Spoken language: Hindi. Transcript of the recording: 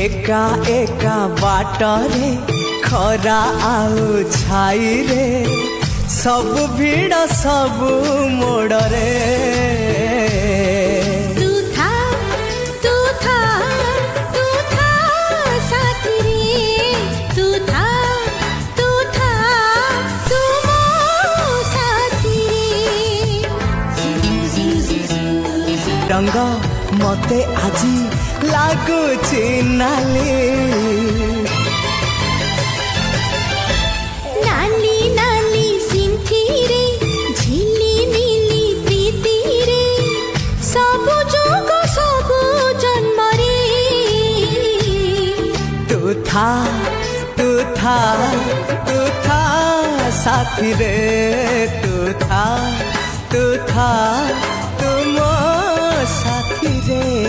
एका एका बाटरे खरा आउ छाई रे सब भीड़ सब मोड़रे रंग मते आजी लागुची नाली नाली नाली सिंथी रे झिली मिली प्रीति रे सबु जोग सबु जन्म रे तू था साथी रे तू था तुम साथी रे।